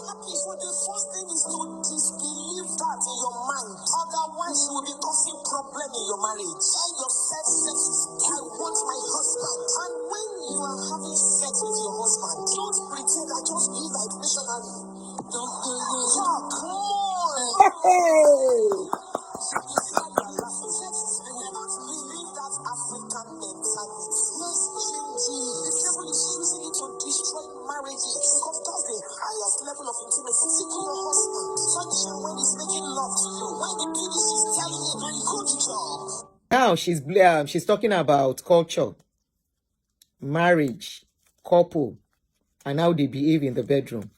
happy. So the first thing is to disbelieve that in your mind. Otherwise, you will be causing problem in your marriage. Tell yourself, I want my husband. And when you are having sex with your husband, don't pretend I just be like missionary. Come on. Now she's talking about culture, marriage, couple, and how they behave in the bedroom.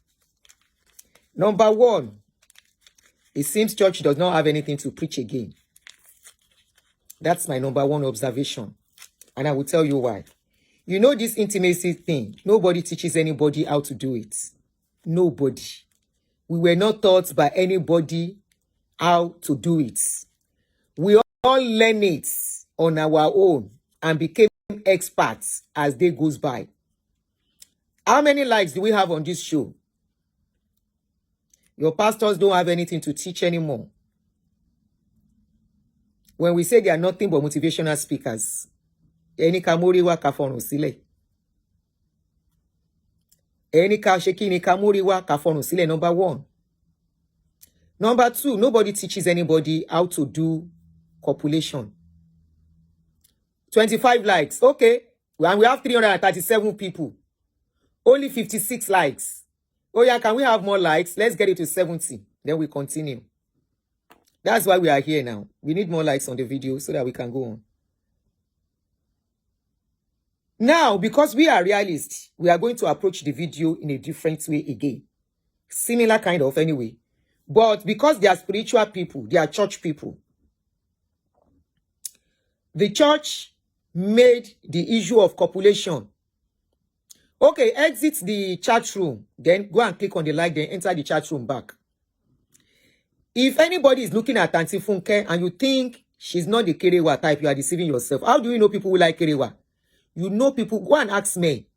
Number one, it seems church does not have anything to preach again. That's my number one observation. And I will tell you why. You know this intimacy thing, nobody teaches anybody how to do it. Nobody. We were not taught by anybody how to do it. We all learn it on our own and became experts as day goes by. How many likes do we have on this show? Your pastors don't have anything to teach anymore. When we say they are nothing but motivational speakers, any kamuri wa kafono sile. Any kasheki ni kamuri wa kafono sile, number one. Number two, nobody teaches anybody how to do copulation. 25 likes, okay. And we have 337 people. Only 56 likes. Oh yeah, can we have more likes? Let's get it to 70. Then we continue. That's why we are here now. We need more likes on the video so that we can go on. Now, because we are realists, we are going to approach the video in a different way again. Similar kind of anyway. But because they are spiritual people, they are church people. The church made the issue of copulation. Okay, exit the chat room. Then go and click on the like, then enter the chat room back. If anybody is looking at Aunty Funke and you think she's not the Kerewa type, you are deceiving yourself. How do you know people who like Kerewa? You know people, go and ask me.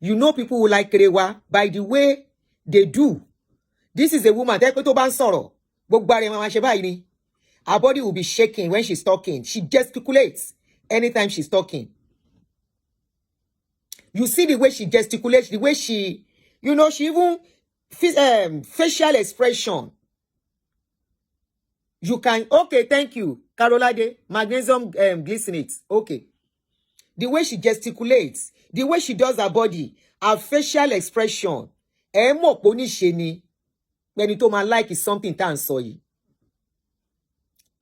You know people who like Kerewa by the way they do. This is a woman. Her body will be shaking when she's talking. She gesticulates anytime she's talking. You see the way she gesticulates, the way she, you know, she even, facial expression. You can, okay, thank you. Carolade, magnesium glycinate. Okay. The way she gesticulates, the way she does her body, her facial expression. When you told my like is something tan soy.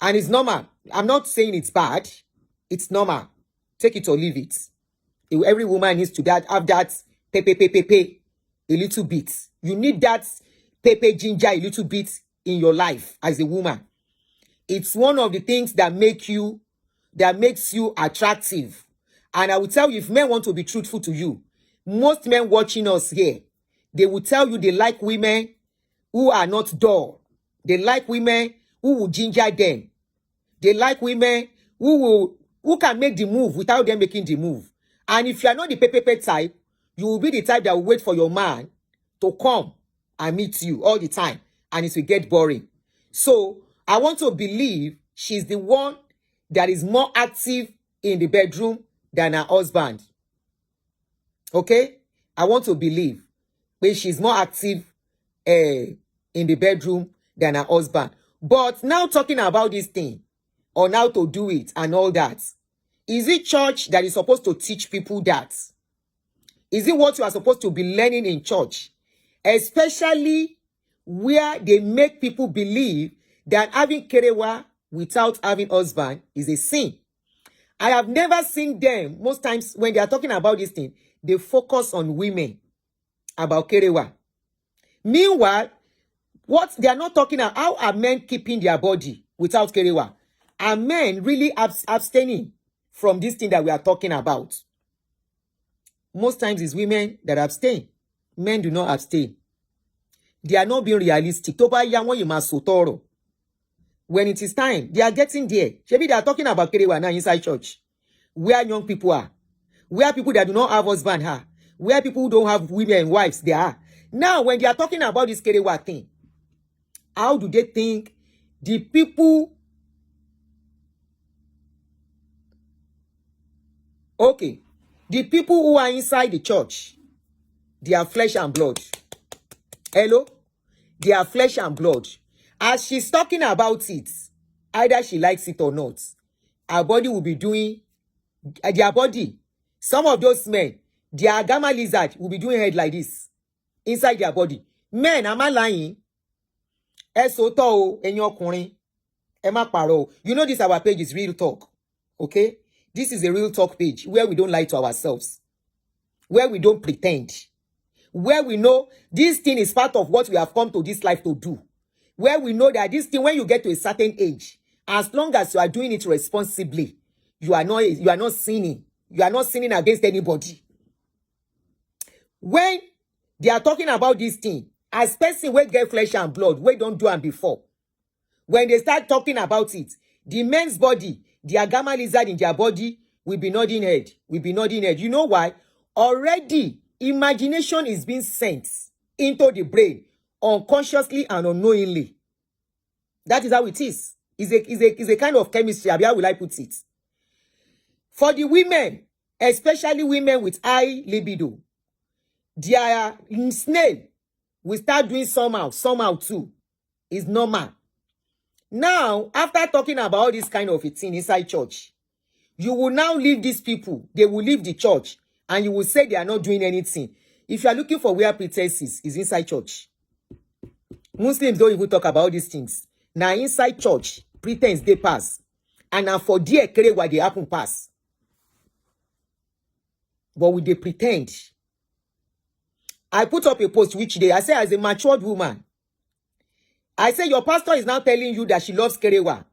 And it's normal. I'm not saying it's bad. It's normal. Take it or leave it. Every woman needs to have that pepe, a little bit. You need that pepe ginger a little bit in your life as a woman. It's one of the things that makes you attractive. And I will tell you, if men want to be truthful to you, most men watching us here, they will tell you they like women who are not dull. They like women who will ginger them. They like women who can make the move without them making the move. And if you are not the pepe type, you will be the type that will wait for your man to come and meet you all the time. And it will get boring. So I want to believe she's the one that is more active in the bedroom than her husband. Okay? I want to believe that she's more active in the bedroom than her husband. But now talking about this thing, on how to do it and all that, is it church that is supposed to teach people that? Is it what you are supposed to be learning in church? Especially where they make people believe that having kerewa without having husband is a sin. I have never seen them, most times when they are talking about this thing, they focus on women about kerewa. Meanwhile, what they are not talking about, how are men keeping their body without kerewa? Are men really abstaining from this thing that we are talking about? Most times it's women that abstain. Men do not abstain. They are not being realistic. When it is time, they are getting there. Maybe they are talking about kerewa now inside church. Where young people are. Where people that do not have husband are. Where people who don't have women and wives, they are. Now, when they are talking about this kerewa thing, how do they think the people? Okay, the people who are inside the church, they are flesh and blood. Hello? They are flesh and blood. As she's talking about it, either she likes it or not, her body will be doing, their body, some of those men, their gamma lizard will be doing head like this, inside their body. Men, am I lying? You know this our page is real talk. Okay? This is a real talk page where we don't lie to ourselves. Where we don't pretend. Where we know this thing is part of what we have come to this life to do. Where we know that this thing, when you get to a certain age, as long as you are doing it responsibly, you are not sinning. You are not sinning against anybody. When they are talking about this thing, as person will get flesh and blood, we don't do it before. When they start talking about it, the men's body, their gamma lizard in their body will be nodding head. You know why? Already, imagination is being sent into the brain unconsciously and unknowingly. That is how it is. It's a kind of chemistry. How will I put it? For the women, especially women with high libido, their snail will start doing somehow too. It's normal. Now, after talking about this kind of a thing inside church, you will now leave these people. They will leave the church and you will say they are not doing anything. If you are looking for where pretenses is inside church. Muslims don't even talk about these things. Now, inside church, pretense they pass. And now for dear care what they happen pass. But we they pretend. I put up a post which day I say as a matured woman, I say your pastor is now telling you that she loves kerewa.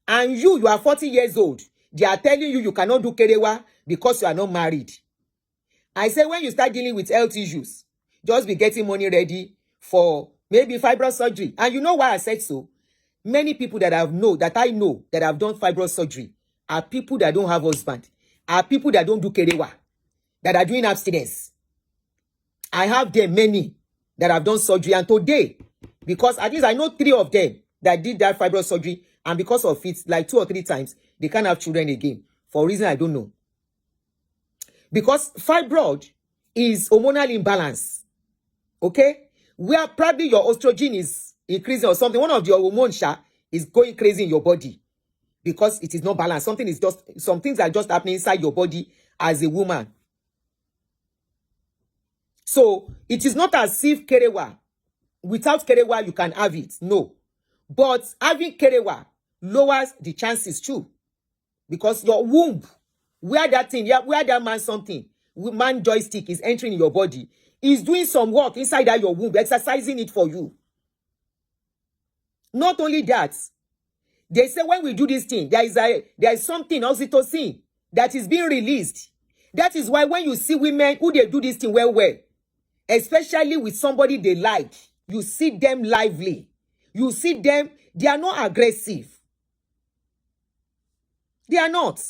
And you are 40 years old. They are telling you you cannot do kerewa because you are not married. I say when you start dealing with health issues, just be getting money ready for maybe fibroid surgery. And you know why I said so? Many people that I know that have done fibroid surgery are people that don't have husband, are people that don't do kerewa, that are doing abstinence. I have them many that have done surgery, and today, because at least I know 3 of them that did that fibroid surgery, and because of it, like 2 or 3 times, they can't have children again for a reason I don't know. Because fibroid is hormonal imbalance, okay? Where probably your estrogen is increasing or something, one of your hormones is going crazy in your body because it is not balanced. Some things are just happening inside your body as a woman. So it is not as if kerewa, without kerewa you can have it. No. But having kerewa lowers the chances too. Because your womb, where that man joystick is entering in your body, is doing some work inside that your womb, exercising it for you. Not only that, they say when we do this thing, there is something, oxytocin, that is being released. That is why when you see women who they do this thing well, especially with somebody they like, you see them lively. You see them, they are not aggressive. They are not.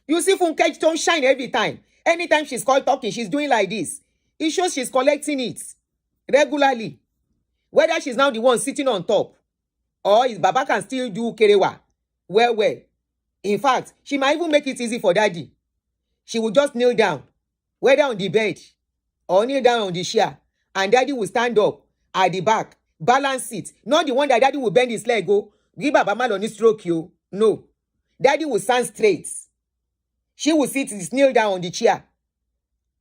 You see Funke don't shine every time. Anytime she's called talking, she's doing like this. It shows she's collecting it regularly. Whether she's now the one sitting on top or is Baba can still do kerewa. Well. In fact, she might even make it easy for daddy. She will just kneel down, whether on the bed or kneel down on the chair, and daddy will stand up at the back, balance it. Not the one that daddy will bend his leg, go, give Baba Maloni stroke you. No. Daddy will stand straight. She will sit, kneel down on the chair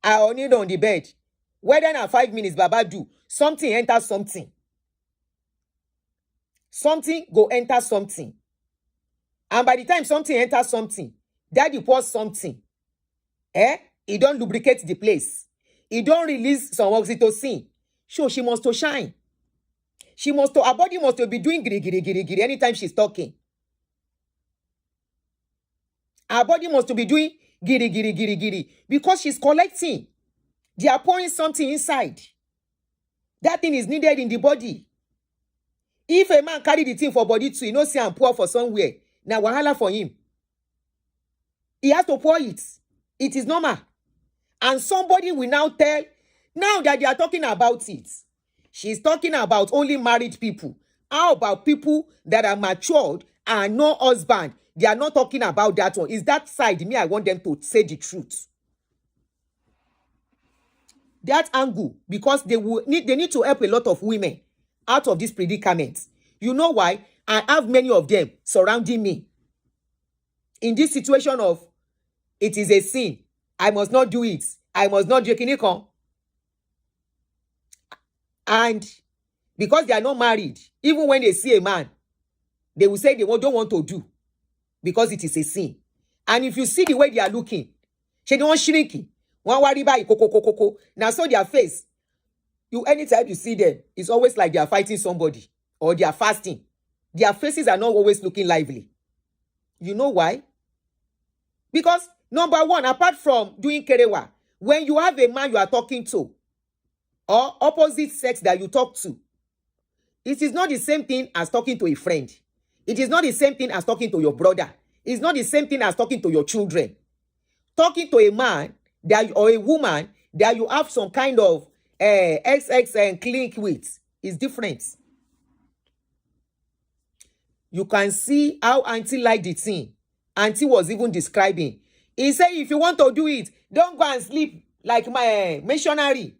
or kneel on the bed. Whether in 5 minutes, Baba do, something enter something. Something go enter something. And by the time something enters something, daddy pours something. He don't lubricate the place. He don't release some oxytocin. So she must to shine. Her body must to be doing giri anytime she's talking. Her body must to be doing giri because she's collecting. They are pouring something inside. That thing is needed in the body. If a man carry the thing for body too, he knows see and pour for somewhere. Now wahala for him. He has to pour it. It is normal. And somebody will now tell, now that they are talking about it, She's talking about only married people. How about people that are matured and no husband? They are not talking about that one. Is that side me? I want them to say the truth. That angle, because they need to help a lot of women out of this predicament. You know why? I have many of them surrounding me in this situation of it is a sin. I must not do it. I must not do it. And because they are not married, even when they see a man, they will say they don't want to do because it is a sin. And if you see the way they are looking, they don't shrinking. One worry by koko. Now so their face, anytime you see them, it's always like they are fighting somebody or they are fasting. Their faces are not always looking lively. You know why? Because number one, apart from doing kerewa, when you have a man you are talking to or opposite sex that you talk to, it is not the same thing as talking to a friend. It is not the same thing as talking to your brother. It's not the same thing as talking to your children. Talking to a man or a woman that you have some kind of XX and link with is different. You can see how auntie liked the thing. Auntie was even describing. He said, if you want to do it, don't go and sleep like my missionary.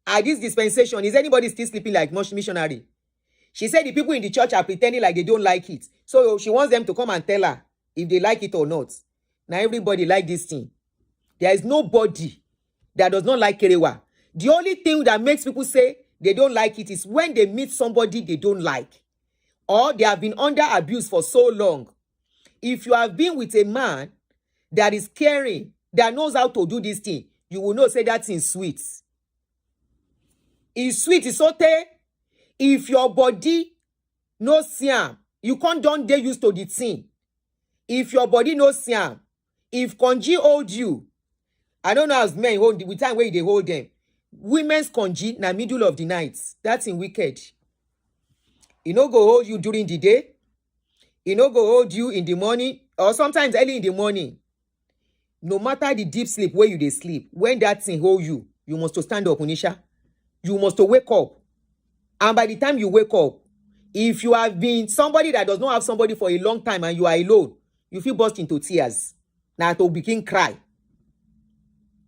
At this dispensation, is anybody still sleeping like missionary? She said the people in the church are pretending like they don't like it. So she wants them to come and tell her if they like it or not. Now everybody like this thing. There is nobody that does not like kerewa. The only thing that makes people say they don't like it is when they meet somebody they don't like. Or they have been under abuse for so long. If you have been with a man that is caring, that knows how to do this thing, you will know say that thing sweet. It's sweet, it's okay. If your body no siam, you can't don't get used to the thing. If your body no siam, if konji hold you, I don't know as men hold the time where they hold them. Women's konji na middle of the night. That's in wicked. It no go hold you during the day. It no go hold you in the morning or sometimes early in the morning. No matter the deep sleep where you dey sleep, when that thing hold you, you must to stand up, Unisha. You must to wake up. And by the time you wake up, if you have been somebody that does not have somebody for a long time and you are alone, you feel burst into tears. Now to begin cry.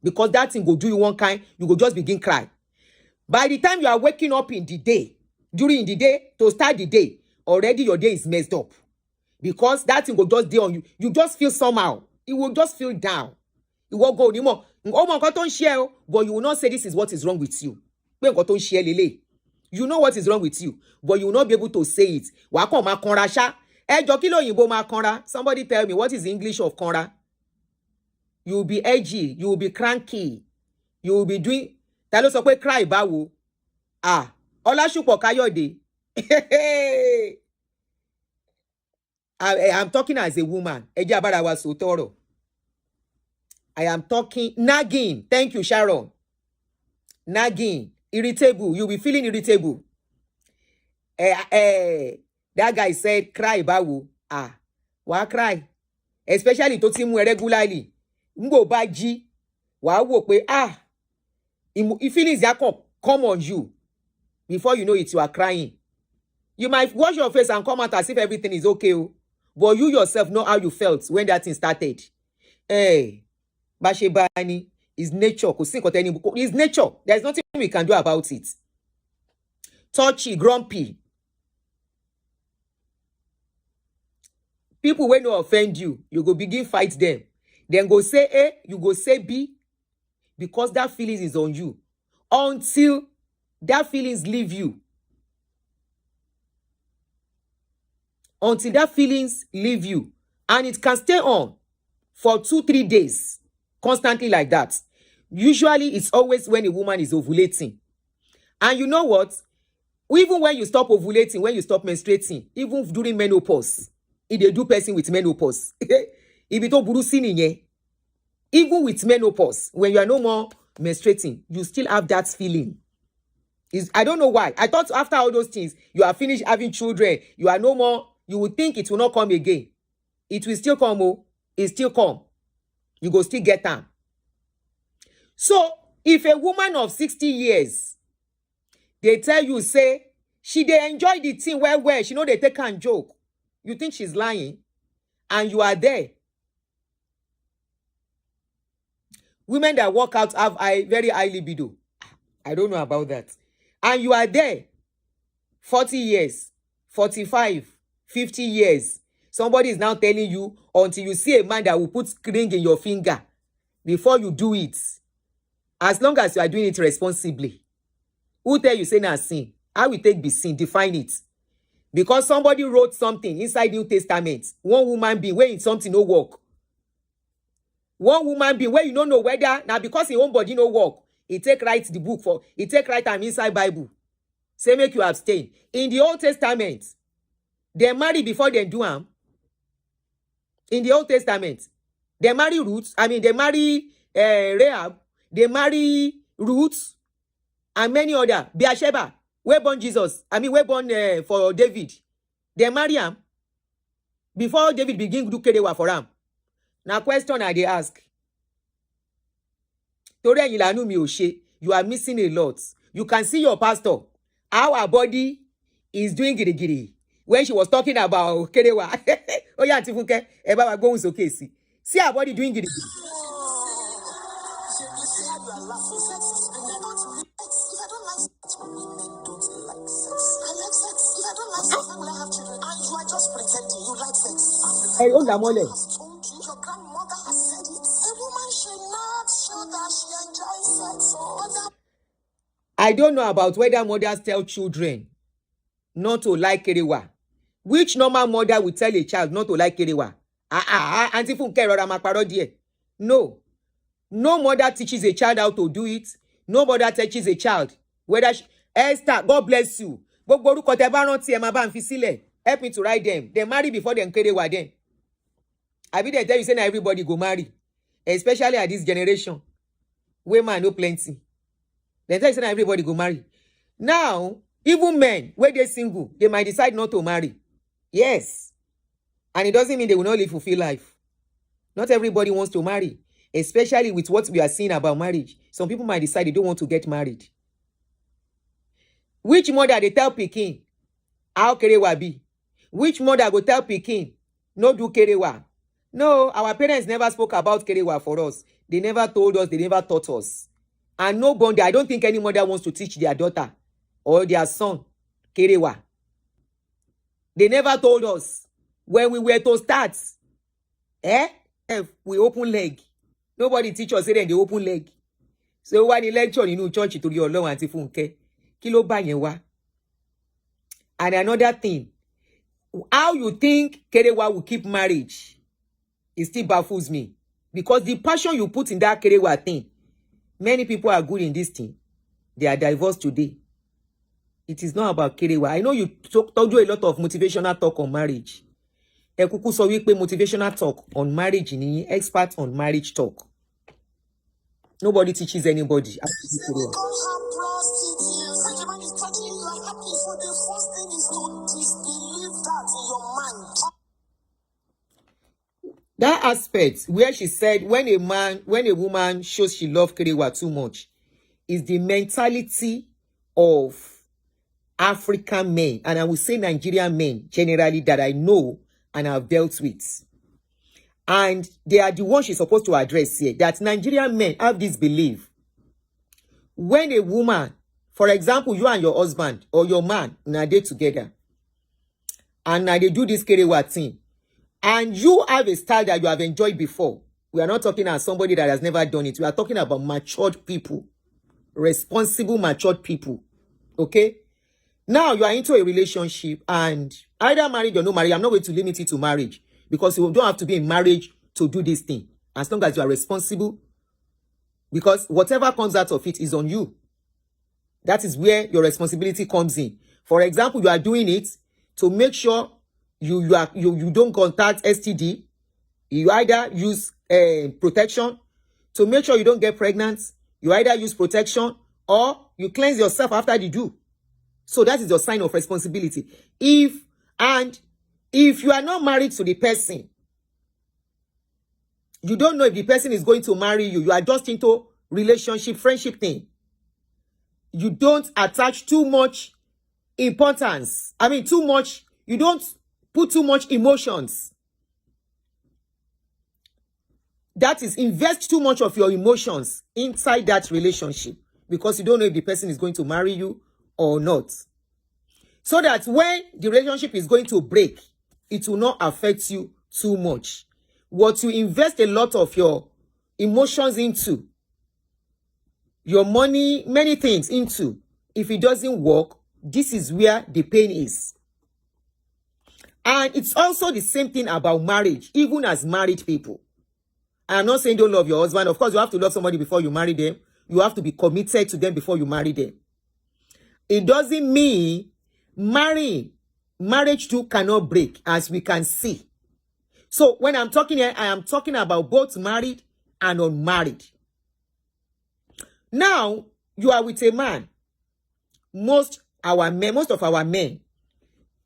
Because that thing go do you one kind, you go just begin cry. By the time you are waking up in the day, during the day, to start the day, already your day is messed up. Because that thing will just day on you. You just feel somehow. You will just feel down. You will go anymore. But you will not say this is what is wrong with you. You know what is wrong with you, but you will not be able to say it. Somebody tell me, what is the English of konra? You will be edgy. You will be cranky. You will be doing... cry bawo. Ah. Olasupo Kayode. I'm talking as a woman. I am talking nagging. Thank you, Sharon. Nagging. Irritable. You'll be feeling irritable. That guy said, cry bawo. Ah. Why cry? Especially to see me regularly. Ngo baji. Wa wo pe ah. If feelings that come on you. Before you know it, you are crying. You might wash your face and come out as if everything is okay. But you yourself know how you felt when that thing started. Hey, Bashebani is nature. It's nature. There's nothing we can do about it. Touchy, grumpy. People when no offend you, you go begin fight them. Then go say A, you go say B. Because that feeling is on you. Until that feelings leave you. Until that feelings leave you. And it can stay on for 2-3 days. Constantly like that. Usually it's always when a woman is ovulating. And you know what? Even when you stop ovulating, when you stop menstruating, even during menopause, if they do person with menopause, even with menopause, when you are no more menstruating, you still have that feeling. I don't know why. I thought after all those things, you are finished having children. You are no more. You would think it will not come again. It will still come. Oh, it still come. You go still get them. So, if a woman of 60 years They tell you, say, she they enjoy the thing well. She know they take and joke. You think she's lying? And you are there. Women that walk out have a very high libido. I don't know about that. And you are there 40 years, 45, 50 years. Somebody is now telling you until you see a man that will put ring in your finger before you do it. As long as you are doing it responsibly. Who tell you say na sin? How we take be sin? Define it. Because somebody wrote something inside New Testament. One woman being where something no work. One woman being where you don't know whether now because his own body no work. He take write the book for he take write am inside Bible. Say make you abstain. In the Old Testament, they marry before they do am. In the Old Testament, they marry Ruth. I mean, they marry Rahab. They marry Ruth and many other. Beersheba, where born Jesus. I mean, where born for David. They marry him before David begin to do kerewa for him. Now, question I they ask. You are missing a lot. You can see your pastor. Our body is doing giri. When she was talking about kerewa. Oh yeah, Aunty Funke, Eba go is okay. See our body doing giri. Hey, oh, your grandmother has said it. A woman should not show that she enjoys sex. I don't know about whether mothers tell children not to like kerewa. Which normal mother will tell a child not to like kerewa? Aunty Funke rora ma parọ́ díẹ̀. No. No mother teaches a child how to do it. No mother teaches a child whether Esther, God bless you. Help me to write them. They marry before them kerewa then. I be they tell you say na everybody go marry, especially at this generation. Women no plenty. They tell you say na everybody go marry. Now, even men, when they're single, they might decide not to marry. Yes. And it doesn't mean they will not live fulfilled life. Not everybody wants to marry, especially with what we are seeing about marriage. Some people might decide they don't want to get married. Which mother they tell Pikin how kerewa be? Which mother go tell Pikin no do kerewa? No, our parents never spoke about kerewa for us. They never told us, they never taught us. And no bond, I don't think any mother wants to teach their daughter or their son kerewa. They never told us when we were to start. We open leg. Nobody teach us then they open leg. So when the lecture in church to your Lord Aunty Funke, kilo ba yen wa. And another thing, how you think kerewa will keep marriage? It still baffles me. Because the passion you put in that kerewa thing, many people are good in this thing. They are divorced today. It is not about kerewa. I know you told you a lot of motivational talk on marriage. Ekuku so wípé motivational talk on marriage ni expert on marriage talk. Nobody teaches anybody. That aspect where she said when a woman shows she loves kerewa too much is the mentality of African men, and I will say Nigerian men generally that I know and have dealt with. And they are the ones she's supposed to address here. That Nigerian men have this belief. When a woman, for example, you and your husband or your man, now they together, and now they do this kerewa thing, and you have a style that you have enjoyed before. We are not talking about somebody that has never done it. We are talking about matured people. Responsible, matured people. Okay? Now you are into a relationship and either married or no married. I'm not going to limit it to marriage because you don't have to be in marriage to do this thing. As long as you are responsible, because whatever comes out of it is on you. That is where your responsibility comes in. For example, you are doing it to make sure you don't contact STD. You either use protection to make sure you don't get pregnant. You either use protection or you cleanse yourself after you do. So that is your sign of responsibility. If you are not married to the person, you don't know if the person is going to marry you. You are just into relationship, friendship thing. you don't attach too much importance. I mean, too much, you don't put too much emotions. That is, invest too much of your emotions inside that relationship because you don't know if the person is going to marry you or not. So that when the relationship is going to break, it will not affect you too much. What you invest a lot of your emotions into, your money, many things into, if it doesn't work, this is where the pain is. And it's also the same thing about marriage, even as married people. I'm not saying don't love your husband. Of course, you have to love somebody before you marry them. You have to be committed to them before you marry them. It doesn't mean marriage too cannot break, as we can see. So when I'm talking here, I am talking about both married and unmarried. Now, you are with a man. Most of our men,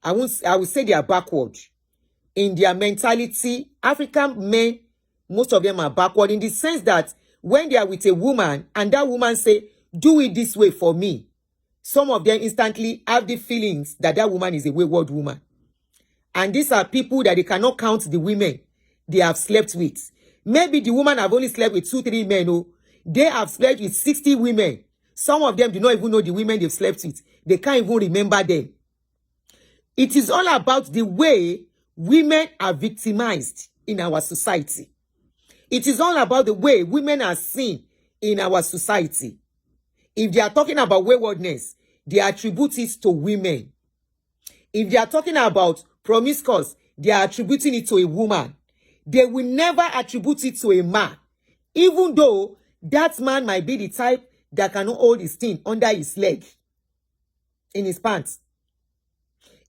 I would say they are backward in their mentality. African men, most of them are backward in the sense that when they are with a woman and that woman say, do it this way for me, some of them instantly have the feelings that that woman is a wayward woman. And these are people that they cannot count the women they have slept with. Maybe the woman have only slept with 2-3 men. Oh, they have slept with 60 women. Some of them do not even know the women they've slept with. They can't even remember them. It is all about the way women are victimized in our society. It is all about the way women are seen in our society. If they are talking about waywardness, they attribute it to women. If they are talking about promiscuous, they are attributing it to a woman. They will never attribute it to a man, even though that man might be the type that cannot hold his thing under his leg, in his pants.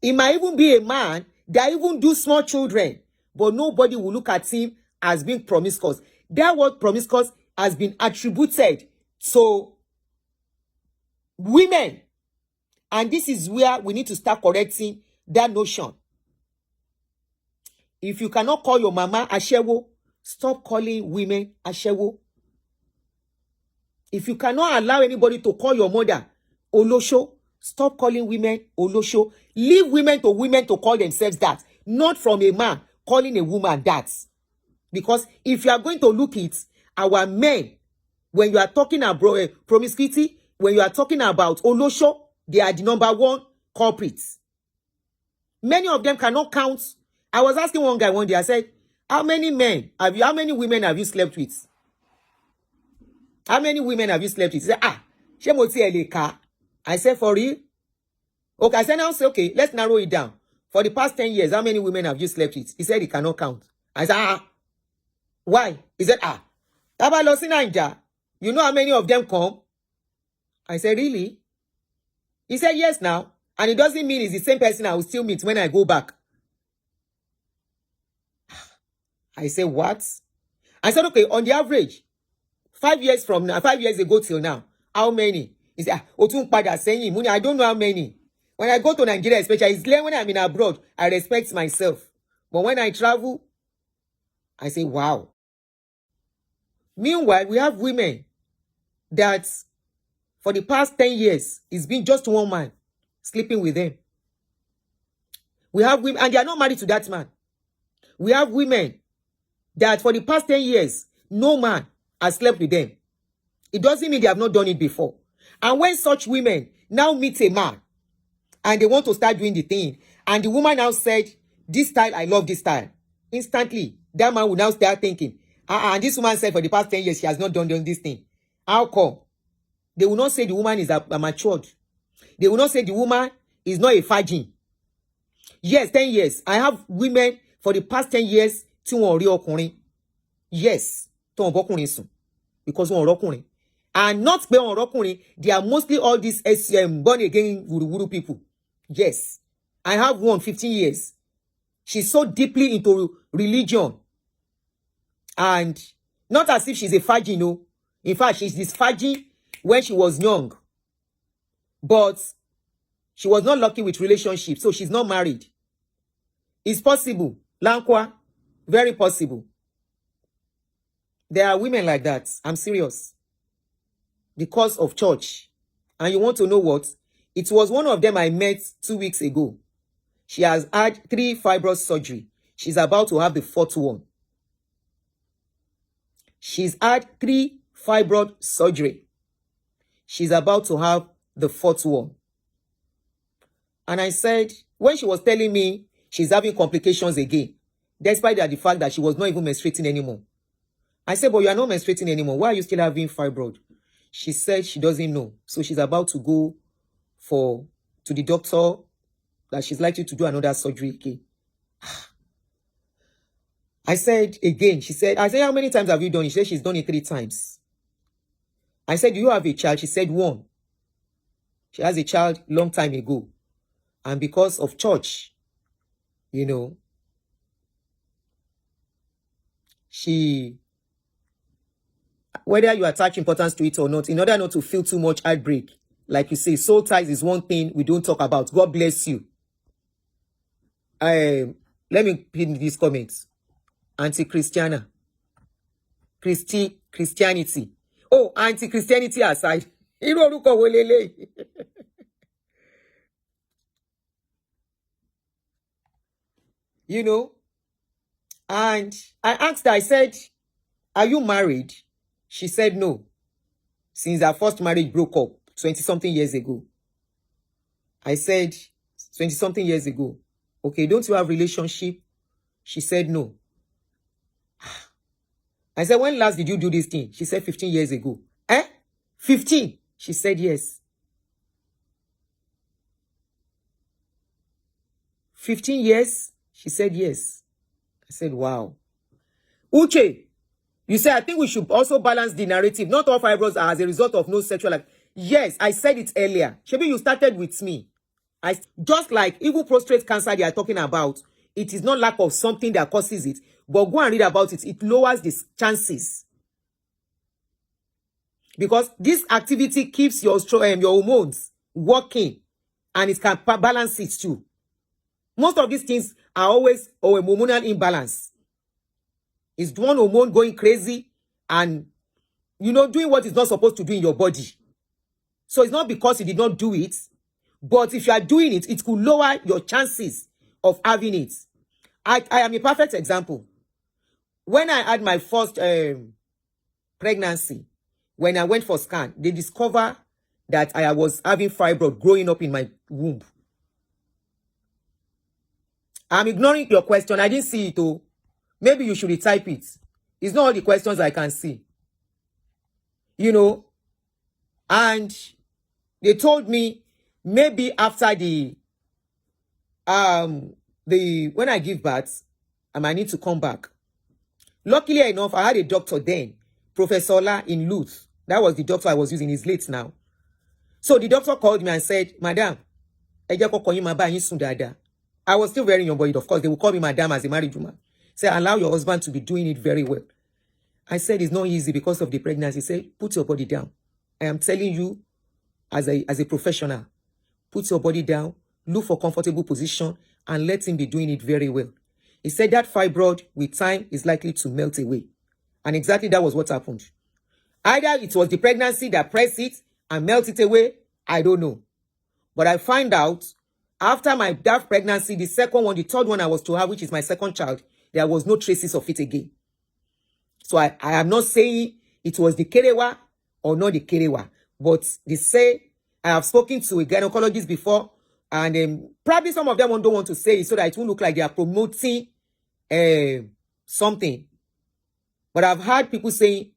It might even be a man that even do small children, but nobody will look at him as being promiscuous. That word promiscuous has been attributed to women. And this is where we need to start correcting that notion. If you cannot call your mama Ashewo, stop calling women Ashewo. If you cannot allow anybody to call your mother Olosho, stop calling women Olosho. Leave women to call themselves that, not from a man calling a woman that. Because if you are going to look it, our men, when you are talking about promiscuity, when you are talking about Olosho, they are the number one culprits. Many of them cannot count. I was asking one guy one day, I said, how many women have you slept with? How many women have you slept with? He said, I said, for real? Okay, I said, now say, okay, let's narrow it down. For the past 10 years, how many women have you slept with? He said he cannot count. I said, why? He said, you know how many of them come? I said, really? He said, yes now. And it doesn't mean it's the same person I will still meet when I go back. I said, what? I said, okay, on the average, 5 years from now, 5 years ago till now, how many? He said, I don't know how many. When I go to Nigeria, especially, it's when I'm in abroad, I respect myself. But when I travel, I say, wow. Meanwhile, we have women that for the past 10 years, it's been just one man sleeping with them. We have women, and they are not married to that man. We have women that for the past 10 years, no man has slept with them. It doesn't mean they have not done it before. And when such women now meet a man and they want to start doing the thing, and the woman now said, this style, I love this style. Instantly, that man will now start thinking, and this woman said for the past 10 years, she has not done this thing. How come? They will not say the woman is matured. They will not say the woman is not a virgin. Yes, 10 years. I have women for the past 10 years tí wọ́n rí ọkùnrin. Yes, tó wọ́n bọ́kùnrin sùn. Because wọ́n rọ́kùnrin. And not pé wọ́n rọ́kùnrin, they are mostly all these born again wuru people. Yes. I have one 15 years. She's so deeply into religion. And not as if she's a virgin, no. In fact, she's this virgin when she was young. But she was not lucky with relationships, so she's not married. It's possible. Lankwa, very possible. There are women like that. I'm serious. Because of church. And you want to know what? It was one of them I met 2 weeks ago. She has had 3 fibroid surgery. She's about to have the 4th one. She's had 3 fibroid surgery. She's about to have the 4th one. And I said, when she was telling me she's having complications again, despite the fact that she was not even menstruating anymore. I said, but you are not menstruating anymore. Why are you still having fibroid? She said she doesn't know. So she's about to go to the doctor that she's likely to do another surgery again. I said again, I said, how many times have you done it? She said she's done it 3 times. I said, do you have a child? She said 1. She has a child long time ago. And because of church, you know, whether you attach importance to it or not, in order not to feel too much heartbreak, like you say, soul ties is one thing we don't talk about. God bless you. Let me pin these comments. Anti-Christiana. Christianity. Oh, anti-Christianity aside. You know, and I asked her, I said, are you married? She said no. Since her first marriage broke up 20-something years ago. I said, 20-something years ago. Okay, don't you have relationship? She said no. I said, when last did you do this thing? She said 15 years ago. 15? She said yes. 15 years? She said yes. I said, wow. Uche, you say, I think we should also balance the narrative. Not all fibroids are as a result of no sexual life. Yes, I said it earlier. Maybe you started with me. Just like even prostate cancer they are talking about, it is not lack of something that causes it. But go and read about it. It lowers the chances. Because this activity keeps your hormones working. And it can balance it too. Most of these things are always a hormonal imbalance. It's one hormone going crazy and, you know, doing what it's not supposed to do in your body. So it's not because you did not do it, but if you are doing it, it could lower your chances of having it. I am a perfect example. When I had my first pregnancy, when I went for scan, they discovered that I was having fibroid growing up in my womb. I'm ignoring your question. I didn't see it, oh. Maybe you should retype it. It's not all the questions I can see. You know, and they told me maybe after when I give birth, I might need to come back. Luckily enough, I had a doctor then, Professor Ola in Lutz. That was the doctor I was using. He's late now. So the doctor called me and said, Madam, I was still very young, but of course, they will call me Madam as a married woman. Say, allow your husband to be doing it very well. I said, it's not easy because of the pregnancy. He said, put your body down. I am telling you, as a professional, put your body down, look for comfortable position, and let him be doing it very well. He said that fibroid, with time, is likely to melt away. And exactly that was what happened. Either it was the pregnancy that pressed it and melted it away, I don't know. But I find out, after my that pregnancy, the second one, the third one I was to have, which is my second child, there was no traces of it again. So I am not saying it was the kerewa or not the kerewa. But they say, I have spoken to a gynecologist before, and probably some of them don't want to say it so that it won't look like they are promoting something. But I've heard people saying,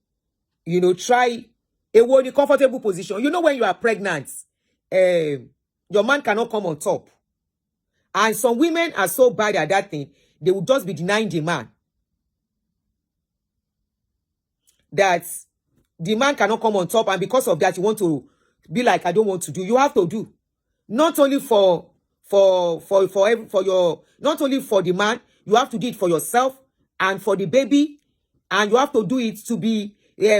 you know, try a comfortable position. You know, when you are pregnant, your man cannot come on top. And some women are so bad at that thing, they will just be denying the man. That the man cannot come on top, and because of that, you want to be like, I don't want to do. You have to do. Not only for your, not only for the man, you have to do it for yourself and for the baby, and you have to do it to be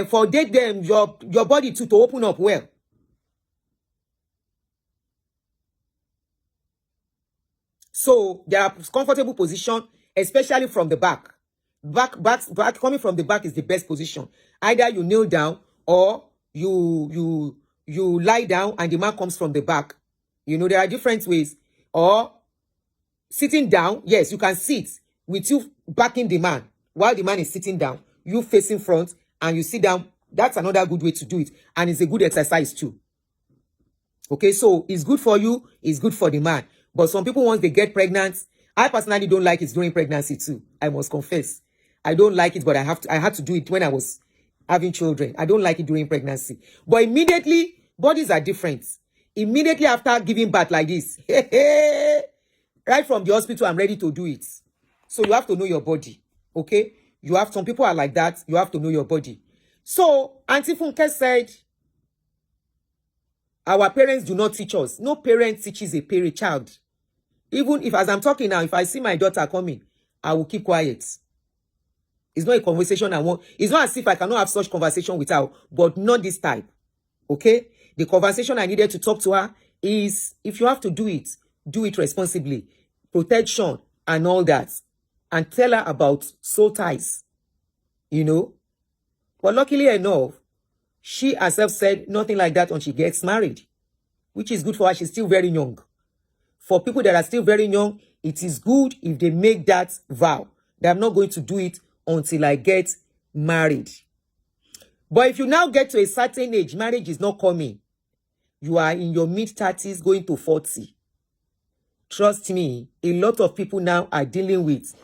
for them your body to open up well. So there are comfortable position, especially from the back. Back coming from the back is the best position. Either you kneel down or you you lie down and the man comes from the back. You know, there are different ways. Or sitting down, yes, you can sit with you backing the man while the man is sitting down, you facing front, and you sit down. That's another good way to do it. And it's a good exercise too. Okay, so it's good for you, it's good for the man. But some people, once they get pregnant, I personally don't like it during pregnancy too. I must confess. I don't like it, but I had to do it when I was having children. I don't like it during pregnancy. But immediately, bodies are different. Immediately after giving birth like this, right from the hospital, I'm ready to do it. So you have to know your body. Okay? You have, some people are like that. You have to know your body. So Auntie Funke said, our parents do not teach us. No parent teaches a child. Even if, as I'm talking now, if I see my daughter coming, I will keep quiet. It's not a conversation I want. It's not as if I cannot have such conversation with her, but not this type. Okay? The conversation I needed to talk to her is, if you have to do it responsibly. Protection and all that. And tell her about soul ties. You know? But luckily enough, she herself said nothing like that when she gets married. Which is good for her. She's still very young. For people that are still very young, it is good if they make that vow that I'm not going to do it until I get married. But if you now get to a certain age, marriage is not coming. You are in your mid-30s going to 40. Trust me, a lot of people now are dealing with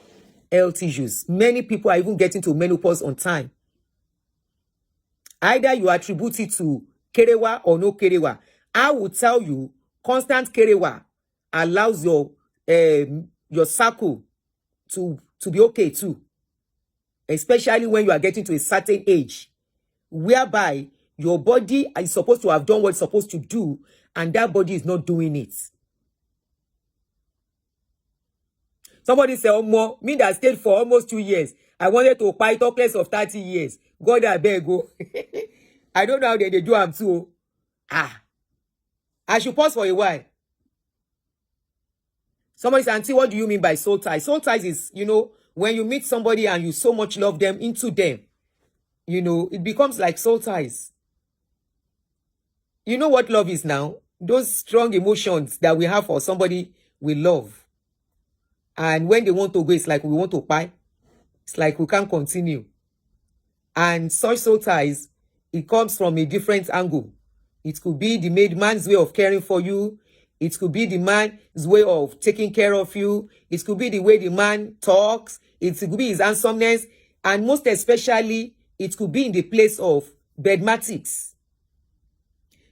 health issues. Many people are even getting to menopause on time. Either you attribute it to kerewa or no kerewa. I will tell you, constant kerewa allows your cycle to be okay too. Especially when you are getting to a certain age, whereby your body is supposed to have done what it's supposed to do, and that body is not doing it. Somebody say, oh, more, me that stayed for almost 2 years. I wanted to buy talk less of 30 years. God, I beg go. I don't know how they do them too. I should pause for a while. Somebody said, Auntie, what do you mean by soul ties? Soul ties is, you know, when you meet somebody and you so much love them, into them, you know, it becomes like soul ties. You know what love is now? Those strong emotions that we have for somebody we love. And when they want to go, it's like we want to buy. It's like we can't continue. And such soul ties, it comes from a different angle. It could be the made man's way of caring for you. It could be the man's way of taking care of you. It could be the way the man talks. It could be his handsomeness. And most especially, it could be in the place of bedmatics.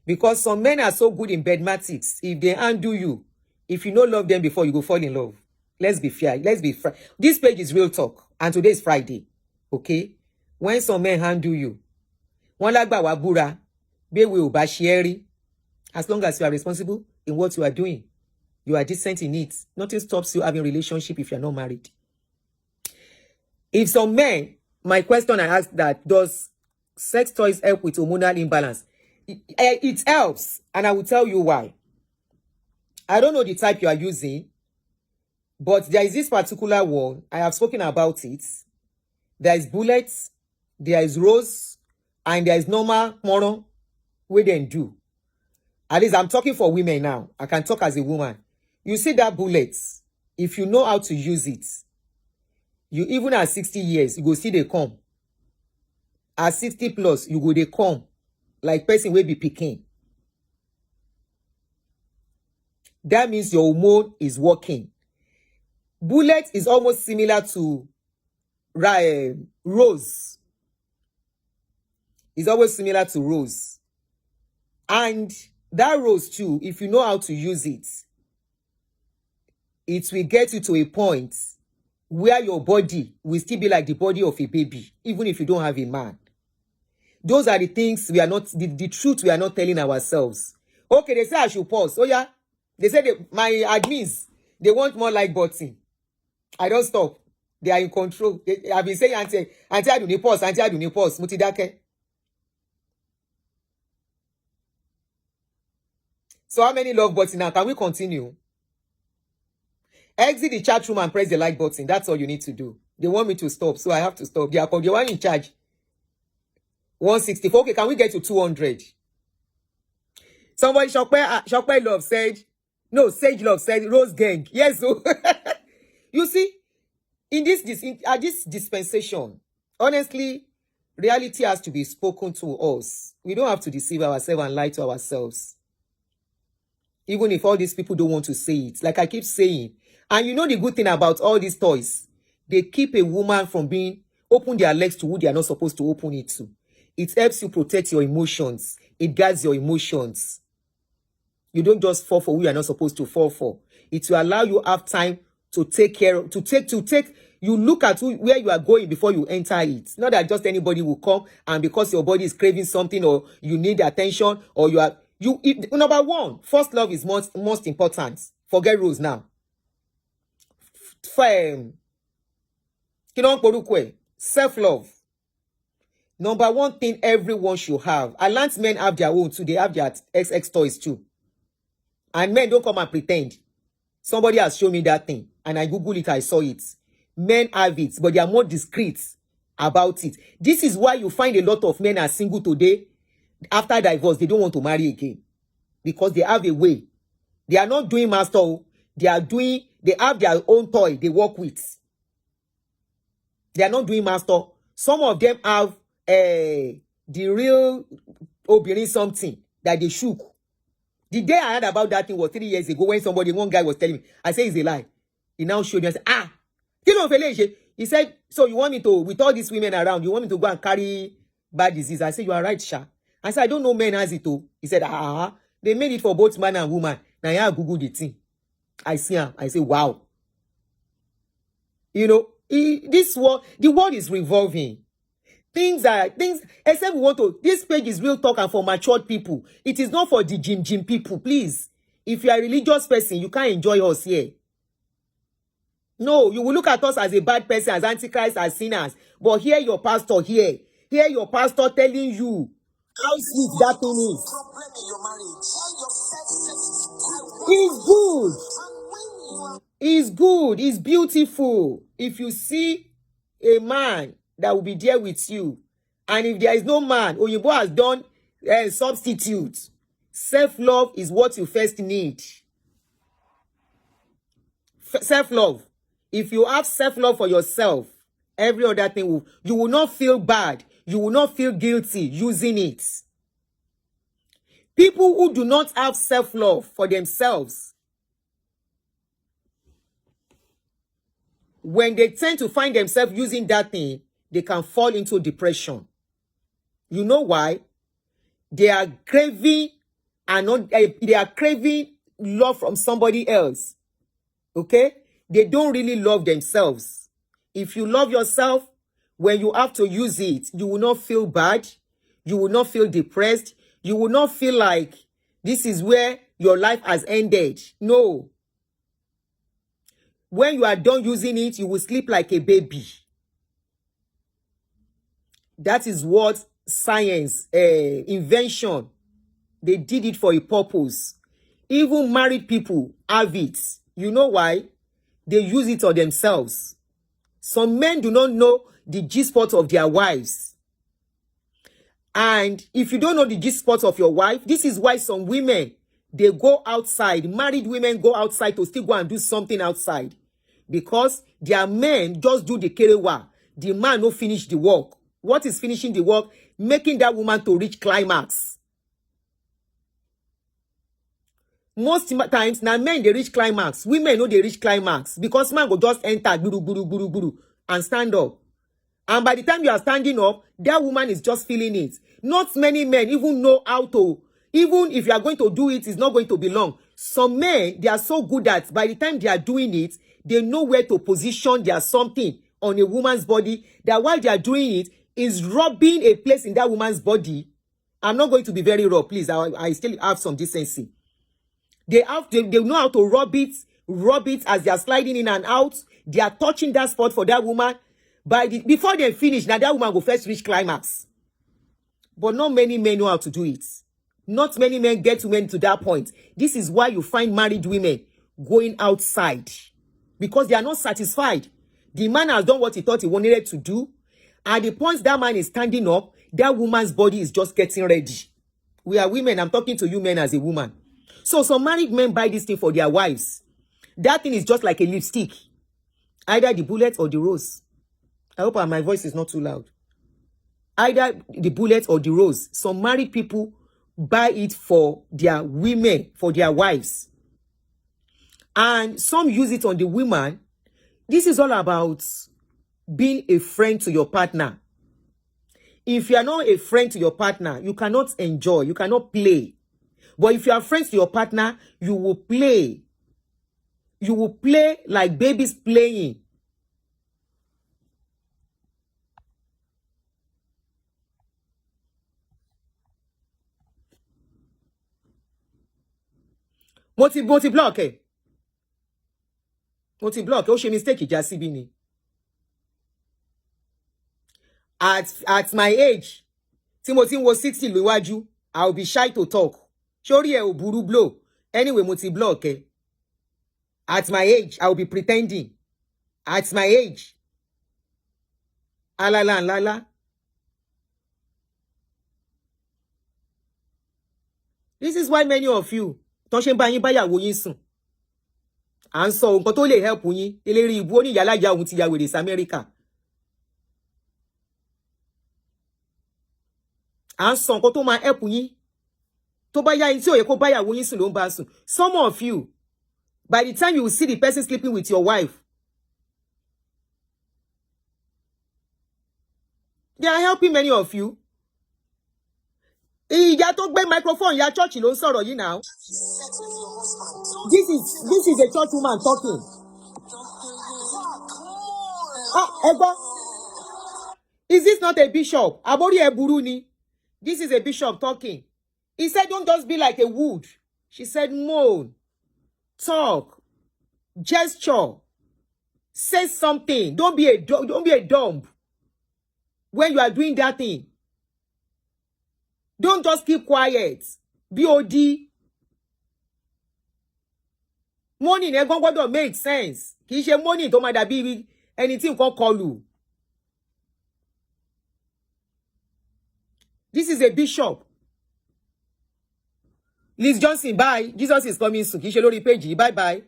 Because some men are so good in bedmatics. If they undo you, if you don't love them before, you go fall in love. Let's be fair. Let's be fair. This page is real talk. And today is Friday. Okay? When some men handle you, one lagba wa bura, be we obashieri. As long as you are responsible in what you are doing, you are decent in it. Nothing stops you having a relationship if you're not married. If some men, my question I asked that, does sex toys help with hormonal imbalance? It helps, and I will tell you why. I don't know the type you are using, but there is this particular one. I have spoken about it. There is bullets, there is rose, and there is normal moron we then do. At least I'm talking for women now. I can talk as a woman. You see that bullet, if you know how to use it, you even at 60 years, you go see they come. At 60 plus, you go they come. Like person will be picking. That means your hormone is working. Bullet is almost similar to rose. It's always similar to rose. And that rose too, if you know how to use it, it will get you to a point where your body will still be like the body of a baby, even if you don't have a man. Those are the things we are not, the truth we are not telling ourselves. Okay, they say I should pause. Oh yeah, they say my admins, they want more like button. I don't stop. They are in control. I've been saying auntie adunni pause, auntie adunni pause. Mutidake. So how many love buttons now? Can we continue? Exit the chat room and press the like button. That's all you need to do. They want me to stop, so I have to stop. They are the one in charge. 164. Okay, can we get to 200? Somebody Shokpe Love said, no, Sage Love said Rose Gang. Yes, so you see, in this dispensation, honestly, reality has to be spoken to us. We don't have to deceive ourselves and lie to ourselves. Even if all these people don't want to say it. Like I keep saying. And you know the good thing about all these toys? They keep a woman from being open their legs to who they are not supposed to open it to. It helps you protect your emotions. It guards your emotions. You don't just fall for who you are not supposed to fall for. It will allow you have time to take care of, you look at where you are going before you enter it. Not that just anybody will come and because your body is craving something or you need attention or number one, first love is most important. Forget rules now. Self-love. Number one thing everyone should have. I learned men have their own too. They have their XX toys too. And men don't come and pretend. Somebody has shown me that thing. And I Googled it, I saw it. Men have it, but they are more discreet about it. This is why you find a lot of men are single today. After divorce, they don't want to marry again. Because they have a way. They are not doing master. They have their own toy they work with. They are not doing master. Some of them have the real obìnrin something that they shook. The day I heard about that thing was 3 years ago when one guy was telling me. I said it's a lie. He now showed me. I said, he said, so you want me to, with all these women around, you want me to go and carry bad disease? I said, you are right, Sha. I said, I don't know men has it too. He said, they made it for both man and woman. Now I Google the thing. I see him. I say, wow. You know, the world is revolving. Things, except we want to, this page is real talk and for matured people. It is not for the gym people, please. If you are a religious person, you can't enjoy us here. No, you will look at us as a bad person, as antichrist, as sinners. But hear your pastor here. Hear your pastor telling you how sweet that thing is. Problem in your marriage. It's good. It's beautiful. If you see a man that will be there with you, and if there is no man, Oyinbo has done substitute. Self-love is what you first need. Self-love. If you have self-love for yourself, every other thing you will not feel bad. You will not feel guilty using it. People who do not have self-love for themselves, when they tend to find themselves using that thing, they can fall into depression. You know why? They are craving love from somebody else. Okay? They don't really love themselves. If you love yourself, when you have to use it, you will not feel bad. You will not feel depressed. You will not feel like this is where your life has ended. No. When you are done using it, you will sleep like a baby. That is what science, invention, they did it for a purpose. Even married people have it. You know why? They use it on themselves. Some men do not know the G-spot of their wives. And if you don't know the G-spot of your wife, this is why some women, they go outside. Married women go outside to still go and do something outside. Because their men just do the kerewa. The man no finish the work. What is finishing the work? Making that woman to reach climax. Most times, now men, they reach climax. Women know they reach climax. Because man go just enter, guru, and stand up. And by the time you are standing up, that woman is just feeling it. Not many men even know how to, even if you are going to do it, it's not going to be long. Some men, they are so good that by the time they are doing it, they know where to position their something on a woman's body, that while they are doing it, is rubbing a place in that woman's body. I'm not going to be very raw, please. I still have some decency. They know how to rub it as they are sliding in and out. They are touching that spot for that woman. Before they finish, now that woman will first reach climax. But not many men know how to do it. Not many men get women to that point. This is why you find married women going outside. Because they are not satisfied. The man has done what he thought he wanted to do. At the point that man is standing up, that woman's body is just getting ready. We are women. I'm talking to you men as a woman. So some married men buy this thing for their wives. That thing is just like a lipstick. Either the bullet or the rose. I hope my voice is not too loud. Either the bullet or the rose. Some married people buy it for their women, for their wives. And some use it on the woman. This is all about being a friend to your partner. If you are not a friend to your partner, you cannot enjoy, you cannot play. But if you are friends to your partner, you will play. You will play like babies playing. Multi-block, eh? Multi-block, ó ṣe mistake ìjà síbí ni. At my age, tí mo ti ń wo 60 lówájú, I'll be shy to talk. Sórí ẹ ò burú blow. Anyway, multi-block, eh? At my age, I'll be pretending. At my age. Alala and lala. This is why many of you tó ṣe ń bá yín báyàwó yín sùn. À ń sọ nǹkan tó lè help yín. Eléri ibu oníyàlájà òun ti ya wèrè sí America. À ń sọ nǹkan tó máa help yín. Tó bá yá yín tí ò yẹ kó báyàwó yín sùn ló ń bá sùn. Some of you, by the time you will see the person sleeping with your wife, they are helping many of you. Ìyá tó gbé microphone ya church ló ń sọ̀rọ̀ yìí now. This is a church woman talking. Ego. Is this not a bishop? Abori eburu ni. This is a bishop talking. He said, don't just be like a wood. She said, moan, talk, gesture, say something. Don't be a dumb when you are doing that thing. Don't just keep quiet. BOD. Money ne gbọ́dọ̀ make sense. Kì í ṣe money tó máa dàbí anything kan kọlù. This is a bishop. Liz Johnson, bye. Jesus is coming soon. Kì í ṣe lórí page. Bye bye.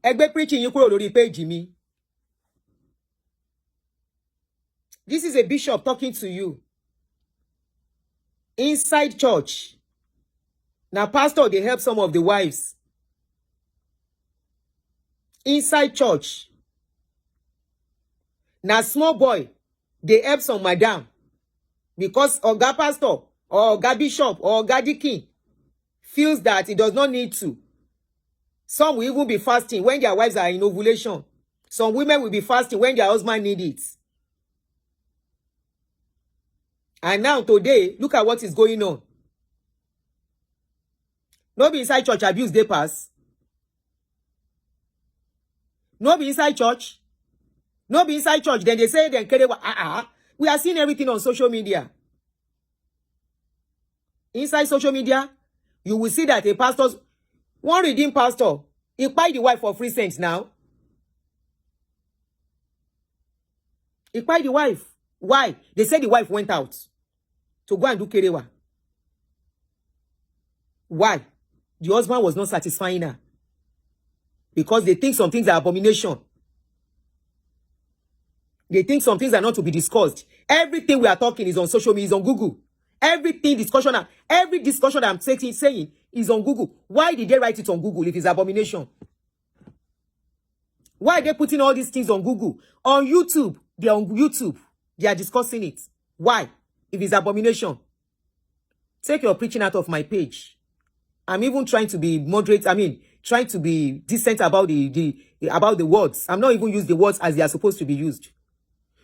Ẹgbẹ́ preaching yín kúrò lórí page mi. This is a bishop talking to you. Inside church. Now, pastor, they help some of the wives. Inside church. Now, small boy, they help some madam. Because Oga pastor, or Oga bishop, or Oga deacon feels that he does not need to. Some will even be fasting when their wives are in ovulation. Some women will be fasting when their husband needs it. And now today, look at what is going on. No be inside church abuse they pass. No be inside church. No be inside church. Then they say then we are seeing everything on social media. Inside social media, you will see that a pastor's one redeemed pastor, he buy the wife for free cents now. He buy the wife. Why? They said the wife went out to go and do kerewa. Why? The husband was not satisfying her. Because they think some things are abomination. They think some things are not to be discussed. Everything we are talking is on social media, is on Google. Every discussion I'm saying is on Google. Why did they write it on Google if it's abomination? Why are they putting all these things on Google? On YouTube, they're on YouTube. They are discussing it. Why? If it's abomination. Take your preaching out of my page. I'm even trying to be moderate. Trying to be decent about the words. I'm not even using the words as they are supposed to be used.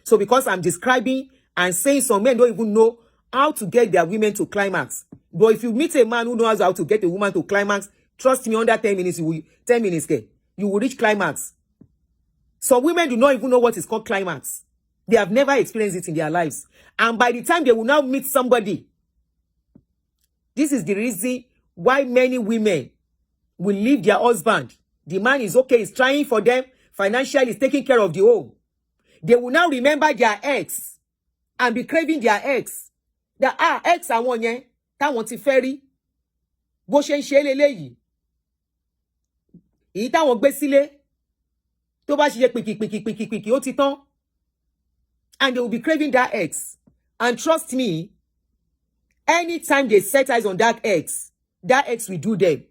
So because I'm describing and saying some men don't even know how to get their women to climax. But if you meet a man who knows how to get a woman to climax, trust me, under 10 minutes, you will reach climax. Some women do not even know what is called climax. They have never experienced it in their lives. And by the time they will now meet somebody, this is the reason why many women will leave their husband. The man is okay, he's trying for them, financially, he's taking care of the home. They will now remember their ex. and be craving their ex. That ex àwọn yẹn táwọn ti fẹ́ rí. Bó ṣe ń ṣe leléyìí. Èyí táwọn gbé sílé. Tó bá ṣe pìkìpìkì ó ti tán. And they will be craving that ex. And trust me, anytime they set eyes on that ex will do them.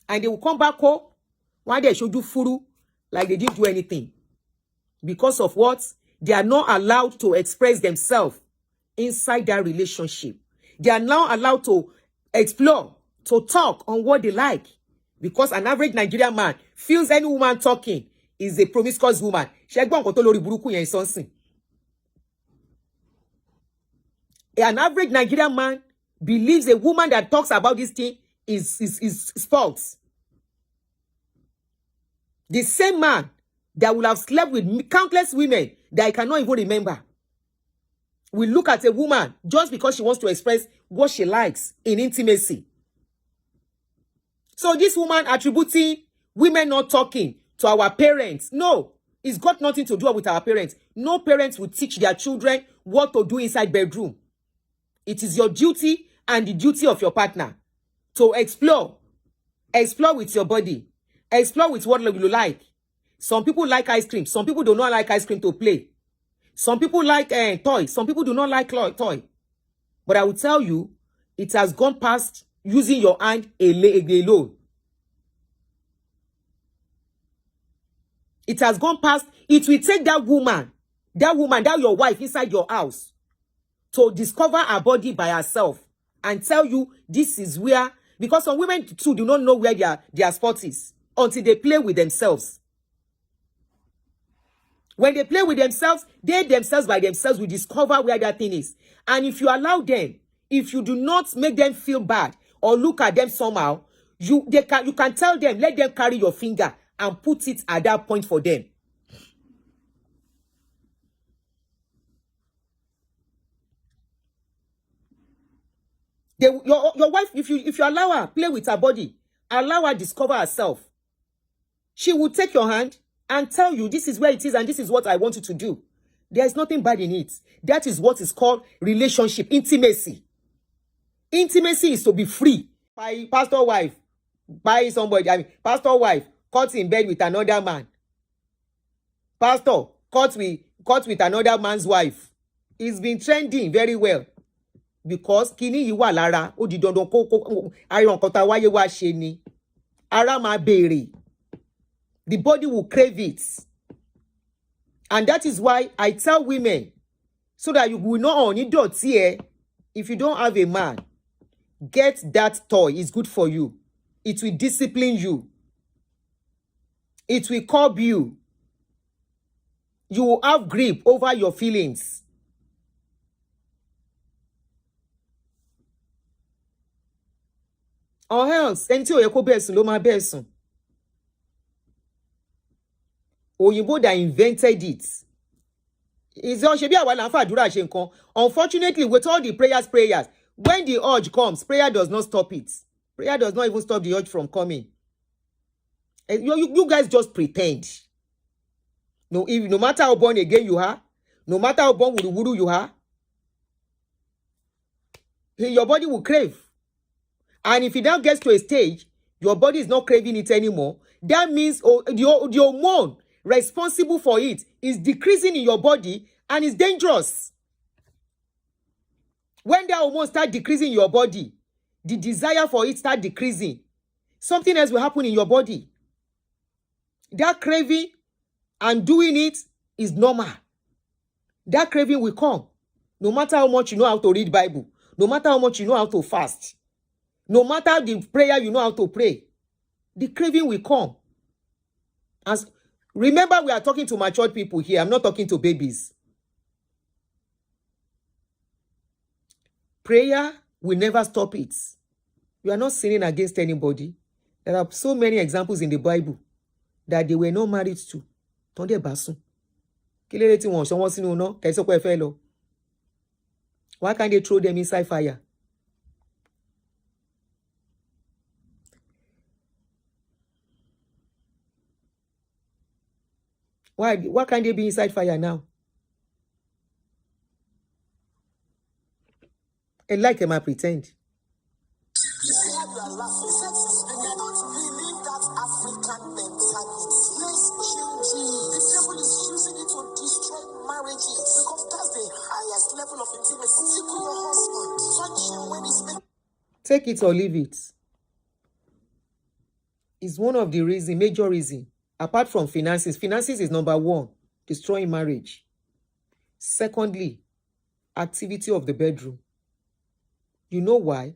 And they will come back home one day should do furu like they didn't do anything. Because of what? They are not allowed to express themselves inside that relationship. They are now allowed to explore, to talk on what they like. Because an average Nigerian man feels any woman talking is a promiscuous woman. An average Nigerian man believes a woman that talks about this thing is false. The same man that will have slept with countless women that I cannot even remember will look at a woman just because she wants to express what she likes in intimacy. So this woman attributing women not talking to our parents, no, it's got nothing to do with our parents. No parents will teach their children what to do inside bedroom. It is your duty and the duty of your partner to explore with your body, explore with what you like. Some people like ice cream. Some people do not like ice cream to play. Some people like toys. Some people do not like toy. But I will tell you, it has gone past using your hand alone. It has gone past. It will take that woman, that your wife inside your house, to discover her body by herself and tell you this is where, because some women too do not know where their spot is until they play with themselves. When they play with themselves, they themselves by themselves will discover where that thing is. And if you allow them, if you do not make them feel bad or look at them somehow, you can tell them, let them carry your finger and put it at that point for them. Your wife, if you allow her play with her body, allow her discover herself, she will take your hand and tell you this is where it is and this is what I want you to do. There is nothing bad in it. That is what is called relationship, intimacy. Intimacy is to be free. By pastor wife, pastor wife caught in bed with another man. Pastor caught with another man's wife. It's been trending very well. Because kini yi wà lára, ó di dandan kó iron nǹkan tá wáyé wá ṣe ni. Ara máa béèrè. The body will crave it. And that is why I tell women, so that you will not need dọ̀tí. If you don't have a man, get that toy. It's good for you. It will discipline you. It will curb you. You will have grip over your feelings. Or else, ẹni tí ó yẹ kó bẹ́ẹ̀ sùn ló máa bẹ́ẹ̀ sùn. Òyìnbó that invented it. Unfortunately, with all the prayers, when the urge comes, prayer does not stop it. Prayer does not even stop the urge from coming. And you guys just pretend. No matter how born again you are, no matter how born wuru you are, your body will crave. And if it now gets to a stage, your body is not craving it anymore, that means the hormone responsible for it is decreasing in your body and is dangerous. When that hormone starts decreasing in your body, the desire for it starts decreasing. Something else will happen in your body. That craving and doing it is normal. That craving will come. No matter how much you know how to read Bible, no matter how much you know how to fast, no matter the prayer you know how to pray, the craving will come. As remember, we are talking to matured people here. I'm not talking to babies. Prayer will never stop it. You are not sinning against anybody. There are so many examples in the Bible that they were not married to. Tonde basun. Why can't they throw them inside fire? Why can't they be inside fire now? And like him, I pretend. You see how you are laughing. Sex is big. I don't believe that African mentality. Let's change it. The devil is using it to destroy marriages because that's the highest level of intimacy. Tickle your husband. Touch him when he's making. Take it or leave it. It's one of the major reason. Apart from finances is number one, destroying marriage. Secondly, activity of the bedroom. You know why?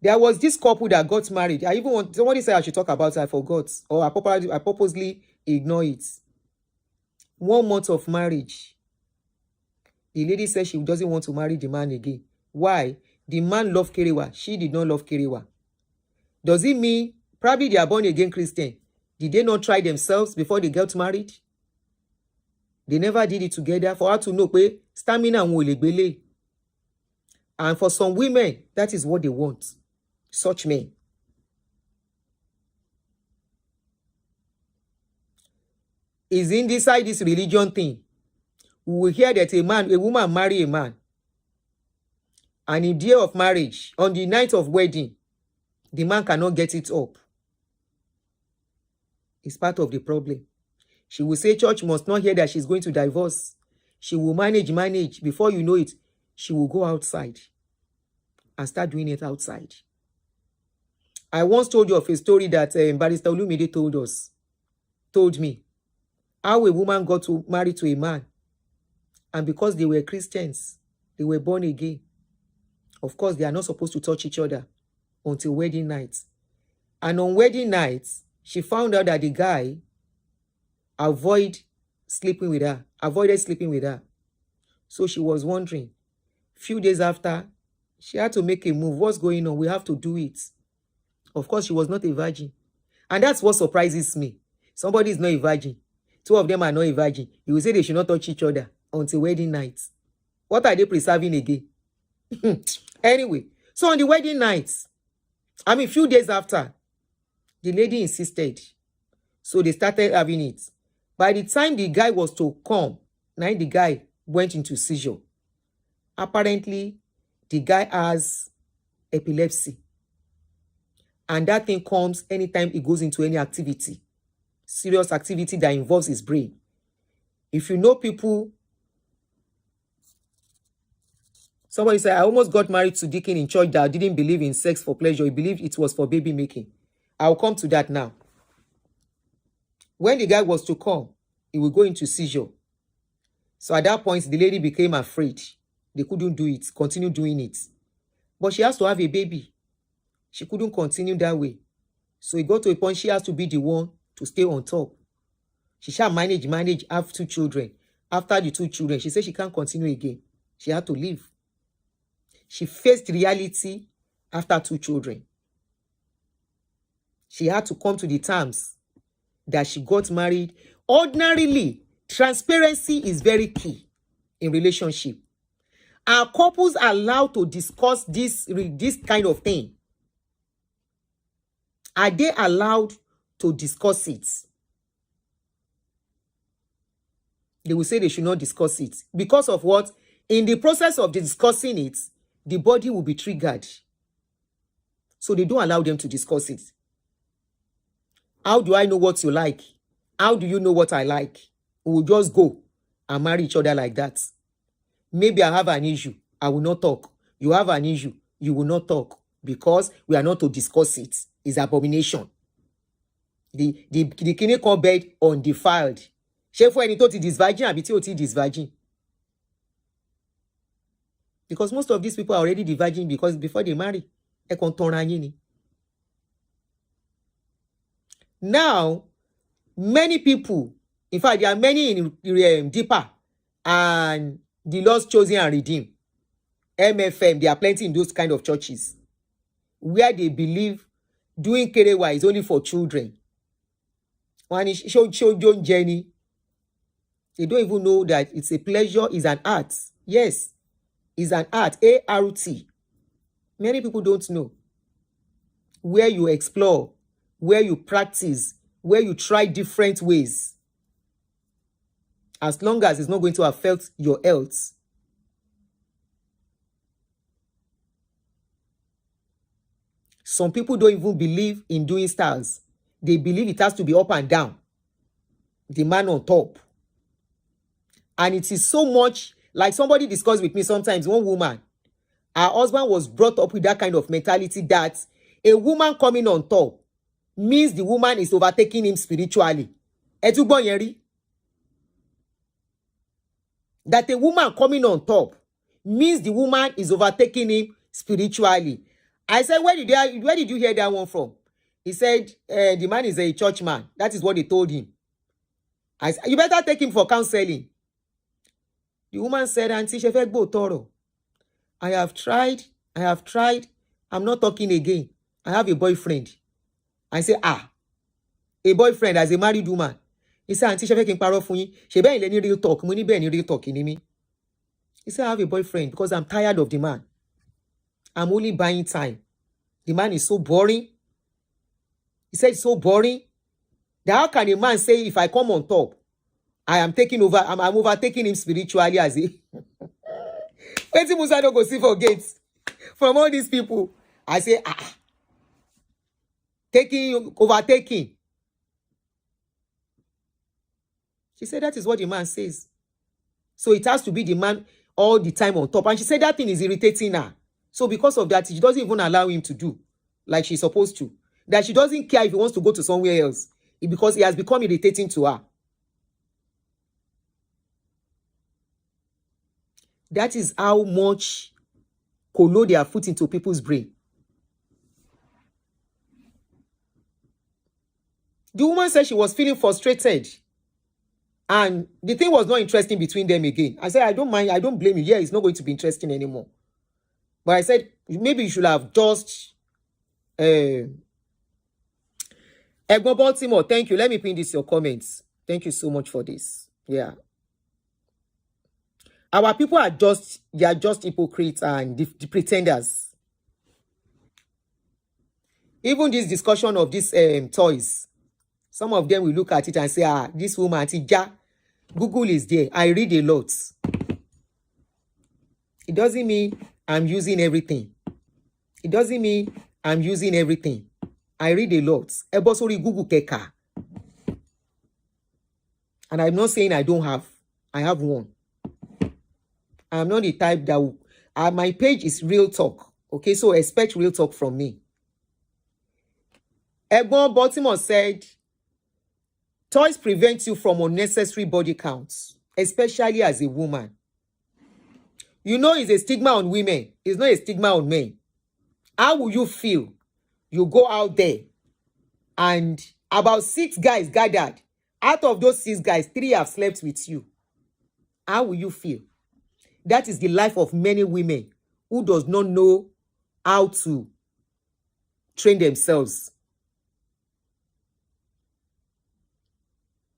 There was this couple that got married. I even want somebody said I should talk about it. I forgot, or I purposely ignore it. 1 month of marriage, the lady said she doesn't want to marry the man again. Why? The man loved Kerewa. She did not love Kerewa. Does it mean probably they are born again Christian? Did they not try themselves before they got married? They never did it together for her to know pé stamina won le gbele. And for some women, that is what they want. Such men. Is inside this religion thing. We will hear that a woman marry a man. And in the day of marriage, on the night of wedding, the man cannot get it up. It's part of the problem. She will say church must not hear that she's going to divorce. She will manage. Before you know it, she will go outside and start doing it outside. I once told you of a story that Barrister Olumide told me how a woman got married to a man, and because they were Christians, they were born again. Of course, they are not supposed to touch each other until wedding night. And on wedding night, she found out that the guy avoided sleeping with her. So she was wondering. Few days after, she had to make a move. What's going on? We have to do it. Of course, she was not a virgin. And that's what surprises me. Somebody is not a virgin. Two of them are not a virgin. You will say they should not touch each other until wedding night. What are they preserving again? Anyway, so on the wedding night, few days after, the lady insisted. So they started having it. By the time the guy was to come, now the guy went into seizure. Apparently, the guy has epilepsy. And that thing comes anytime he goes into any activity. Serious activity that involves his brain. If you know people, somebody said, I almost got married to Deacon in church that didn't believe in sex for pleasure. He believed it was for baby making. I'll come to that now. When the guy was to come, he would go into seizure. So at that point, the lady became afraid. They couldn't do it, continue doing it. But she has to have a baby. She couldn't continue that way. So it got to a point she has to be the one to stay on top. She shall manage, have 2 children. After the 2 children, she said she can't continue again. She had to leave. She faced reality after 2 children. She had to come to the terms that she got married. Ordinarily, transparency is very key in relationship. Are couples allowed to discuss this kind of thing? Are they allowed to discuss it? They will say they should not discuss it. Because of what? In the process of discussing it, the body will be triggered. So they don't allow them to discuss it. How do I know what you like? How do you know what I like? We will just go and marry each other like that. Maybe I have an issue. I will not talk. You have an issue. You will not talk. Because we are not to discuss it. It's abomination. The kidney called bed undefiled. Ṣé fún ẹni tó ti disvirgin àbí tí ò ti disvirgin? Because most of these people are already diverging because before they marry, ẹ kàn tanra yín ni. Now, many people, in fact, there are many in Deeper and the Lost Chosen and Redeemed, MFM, there are plenty in those kind of churches where they believe doing kerewa is only for children. One is John Jenny. They don't even know that it's a pleasure, it's an art. Yes, it's an art, A-R-T. Many people don't know. Where you explore, where you practice, where you try different ways. As long as it's not going to affect your health. Some people don't even believe in doing styles. They believe it has to be up and down. The man on top. And it is so much, like somebody discussed with me sometimes, one woman, her husband was brought up with that kind of mentality that a woman coming on top means the woman is overtaking him spiritually. That a woman coming on top means the woman is overtaking him spiritually. I said, where did you hear that one from? He said, the man is a church man. That is what they told him. I said, you better take him for counseling. The woman said, Auntie Shefegbo Toro, I have tried. I'm not talking again. I have a boyfriend. I say, a boyfriend as a married woman. He said, Auntie Shefegbo Paro Funyi, Shebe in real talk, money be any real talk in me. He said, I have a boyfriend because I'm tired of the man. I'm only buying time. The man is so boring. He said, it's so boring. That how can a man say, if I come on top, I am taking over, I'm overtaking him spiritually as a... When Musa don't go see for gates from all these people, I say, overtaking. She said, that is what the man says. So it has to be the man all the time on top. And she said that thing is irritating her. So because of that, she doesn't even allow him to do like she's supposed to. That she doesn't care if he wants to go to somewhere else. Because he has become irritating to her. That is how much kolo they are put into people's brain. The woman said she was feeling frustrated. And the thing was not interesting between them again. I said, I don't mind. I don't blame you. Yeah, it's not going to be interesting anymore. But I said, maybe you should have just... Egbo Baltimore, thank you. Let me pin this your comments. Thank you so much for this. Yeah. Our people are just, they are just hypocrites and the pretenders. Even this discussion of these toys, some of them will look at it and say, this woman, Google is there. I read a lot. It doesn't mean I'm using everything. It doesn't mean I'm using everything. I read a lot. Ebosori Google Keka. And I'm not saying I don't have. I have one. I'm not the type that will, my page is real talk. Okay, so expect real talk from me. Egbon Baltimore said, toys prevent you from unnecessary body counts, especially as a woman. You know it's a stigma on women. It's not a stigma on men. How will you feel? You go out there and about 6 guys gathered. Out of those 6 guys, 3 have slept with you. How will you feel? That is the life of many women who does not know how to train themselves.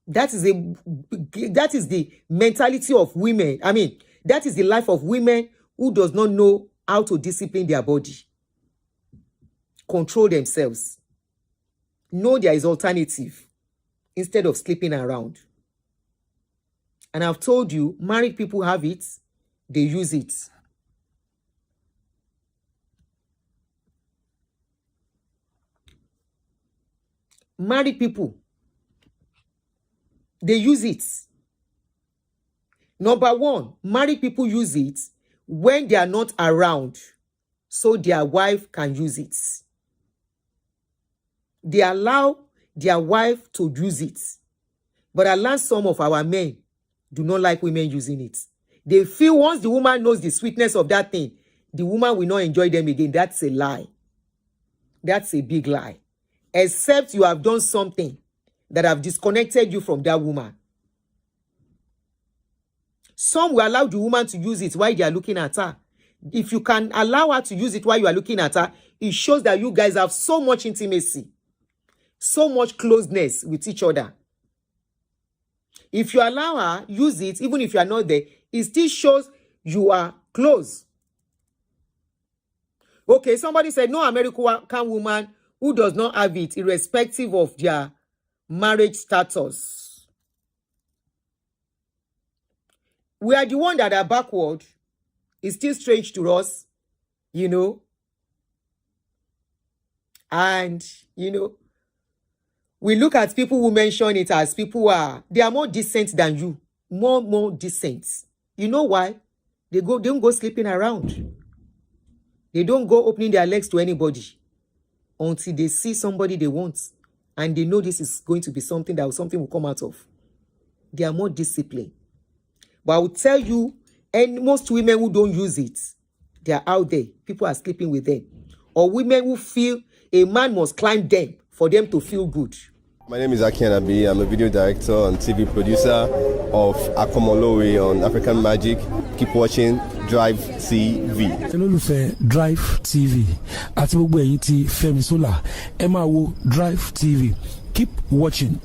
That is the mentality of women. I mean, that is the life of women who does not know how to discipline their body. Control themselves. Know there is alternative instead of sleeping around. And I've told you, married people have it. They use it. Married people, they use it. Number 1, married people use it when they are not around, so their wife can use it. They allow their wife to use it. But alas, some of our men do not like women using it. They feel once the woman knows the sweetness of that thing, the woman will not enjoy them again. That's a lie. That's a big lie. Except you have done something that have disconnected you from that woman. Some will allow the woman to use it while they are looking at her. If you can allow her to use it while you are looking at her, it shows that you guys have so much intimacy, so much closeness with each other. If you allow her use it, even if you are not there, it still shows you are close. Okay, somebody said no American woman who does not have it, irrespective of their marriage status. We are the one that are backward. It's still strange to us, you know. And, you know, we look at people who mention it as people who they are more decent than you. More decent. You know why? They don't go sleeping around. They don't go opening their legs to anybody until they see somebody they want. And they know this is going to be something will come out of. They are more disciplined. But I will tell you, and most women who don't use it, they are out there. People are sleeping with them. Or women who feel a man must climb them for them to feel good. My name is Akianabi. I'm a video director and TV producer of Akomolowe on African Magic. Keep watching Drivetv. Olólùfẹ́ Drivetv àti gbogbo ẹ̀yin tí Fẹ́mi Sola ẹ máa wo Drivetv. Keep watching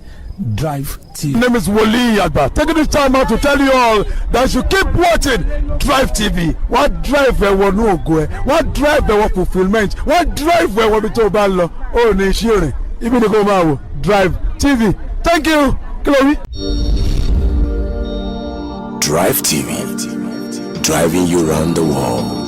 Drivetv. My name is Wole Agba. Taking this time out to tell you all that you keep watching Drivetv. What drive ẹ̀wọ̀ ní ògo ẹ̀? What drive ẹ̀wọ̀ fulfilment? What drive ẹ̀wọ̀ bí tó bá lọ? Ó ní iṣẹ́ rẹ̀. Ibi ni kò máa wò Drivetv. Thank you. Chloe. Drivetv, driving you around the world.